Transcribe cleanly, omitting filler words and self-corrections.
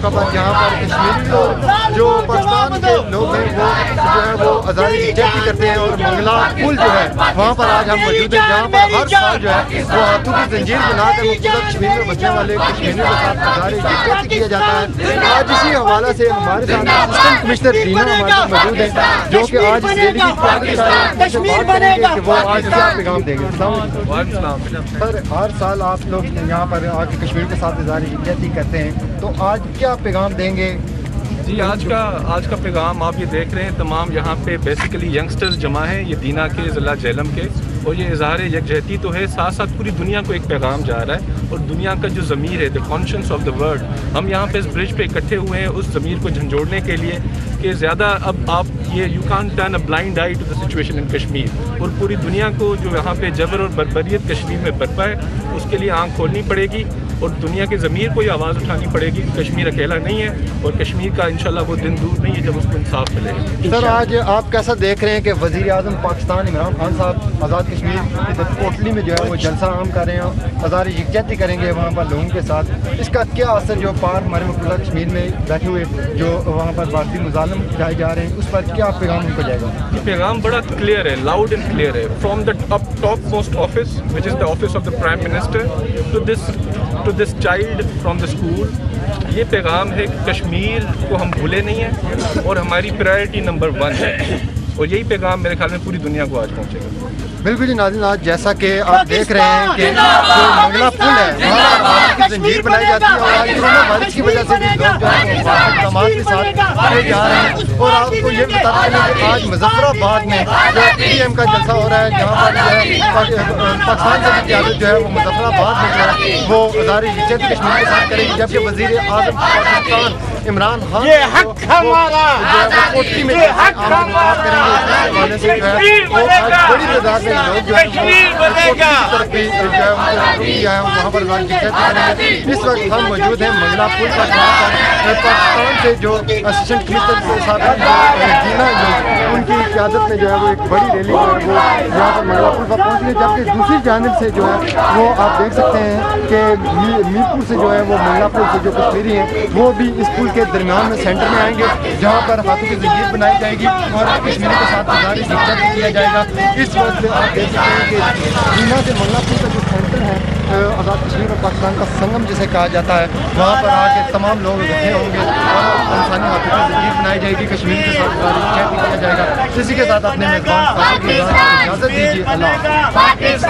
موقع پر جہاں پر کشمیری لوگ جو پاکستان کے لوگ ہیں وہ جو ہے وہ آزادی کی چیک کرتے ہیں، اور منگلا پل جو ہے وہاں پر آج ہم موجود ہیں، جہاں پر ہر سال جو ہے وہ ہاتھوں کی زنجیر بنا کر مقتدر کشمیر میں بسنے والے کشمیریوں کے ساتھ آزادی کی چیک کیا جاتا ہے۔ آج اسی حوالے سے ہمارے ساتھ اسسٹنٹ کمشنر دینا ہمارے ساتھ موجود ہیں، جو کہ آج اس ریلی کی قیادت کشمیر بنے گا کہ وہ آج کیا پیغام دیں گے۔ السلام علیکم سر، ہر سال آپ لوگ یہاں پر آ کے کشمیر کے ساتھ اظہار یکجہتی کرتے ہیں، تو آج کیا پیغام دیں گے؟ جی آج کا پیغام آپ یہ دیکھ رہے ہیں، تمام یہاں پہ بیسیکلی ینگسٹرز جمع ہیں، یہ دینا کے ضلع جہلم کے، اور یہ اظہار یکجہتی تو ہے، ساتھ ساتھ پوری دنیا کو ایک پیغام جا رہا ہے، اور دنیا کا جو ضمیر ہے، دا کانشنس آف دا ورلڈ، ہم یہاں پہ اس برج پہ اکٹھے ہوئے ہیں اس ضمیر کو جھنجھوڑنے کے لیے کہ زیادہ اب آپ یہ you can turn a blind eye to the situation in Kashmir, اور پوری دنیا کو جو یہاں پہ جبر اور بربریت کشمیر میں برپا ہے اس کے لیے آنکھ کھولنی پڑے گی، اور دنیا کے ضمیر کو یہ آواز اٹھانی پڑے گی کہ کشمیر اکیلا نہیں ہے، اور کشمیر کا انشاءاللہ وہ دن دور نہیں ہے جب اس کو انصاف ملے گا۔ سر آج آپ کیسا دیکھ رہے ہیں کہ وزیر اعظم پاکستان عمران خان صاحب آزاد کشمیر کی کوٹلی میں جو ہے وہ جلسہ عام کر رہے ہیں، اظہار یکجہتی کریں گے وہاں پر لوگوں کے ساتھ، اس کا کیا اثر جو پار ہمارے مقتدر کشمیر میں بیٹھے ہوئے جو وہاں پر بھارتی مظالم جائے جا رہے ہیں اس پر کیا پیغام ان کو جائے گا؟ یہ پیغام بڑا کلیئر ہے، لاؤڈ اینڈ کلیئر ہے، from the top most office which is the office of the prime minister to this child from the school, یہ پیغام ہے کہ کشمیر کو ہم بھولے نہیں ہیں اور ہماری پرائرٹی نمبر 1 ہے، اور یہی پیغام میرے خیال میں پوری دنیا کو آج پہنچے گا۔ بالکل جی ناظرین، آج جیسا کہ آپ دیکھ رہے ہیں کہ جو منگلا پل ہے وہاں پر بارش کی زنجیر بنائی جاتی ہے، اور آج کورونا وائرس کی وجہ سے بھی لوگ جو ہے وہ اقدامات کے ساتھ آگے جا رہے ہیں، اور آپ کو یہ بتا دیں کہ آج مظفر آباد میں جو پی ایم کا جلسہ ہو رہا ہے، جہاں پر جو ہے پاکستان سے بھی قیادت جو ہے وہ مظفر آباد میں جو ہے وہ اظہار یکجہتی کشمیر کے ساتھ کرے گی، جبکہ وزیر اعظم پاکستان عمران خان کوٹلی میں خطاب کریں گے، اس حوالے سے جو ہے وہ آج بڑی تعداد میں لوگ جو ہے وہاں پر اس وقت ہم موجود ہیں منگلا پل پر، جہاں پر پاکستان سے جو اسسٹنٹ کمشنر صاحب دینا جو ان کی قیادت میں جو ہے وہ ایک بڑی ریلی جو ہے وہ یہاں پر منگلا پل پر پہنچ گئی، جبکہ دوسری جانب سے جو ہے وہ آپ دیکھ سکتے ہیں کہ میرپور سے جو ہے وہ منگلا پل سے جو کشمیری ہیں وہ بھی اس پل کے درمیان میں سینٹر میں آئیں گے، جہاں پر ہاتھوں کی زنجیر بنائی جائے گی اور کشمیری کے ساتھ اظہار یکجہتی کیا جائے گا۔ اس وقت آپ دیکھ سکتے ہیں کہ دینا سے منگلا پل کا جو سینٹر ہے آزاد کشمیر اور پاکستان کا سنگم جسے کہا جاتا ہے، وہاں پر آ کے تمام لوگ اکٹھے ہوں گے اور انسانی ہاتھوں کی زنجیر بنائی جائے گی، کشمیر کے ساتھ اظہار یکجہتی کیا جائے گا۔ اسی کے ساتھ اپنے میزبان کو اجازت دیجیے، اللہ حافظ۔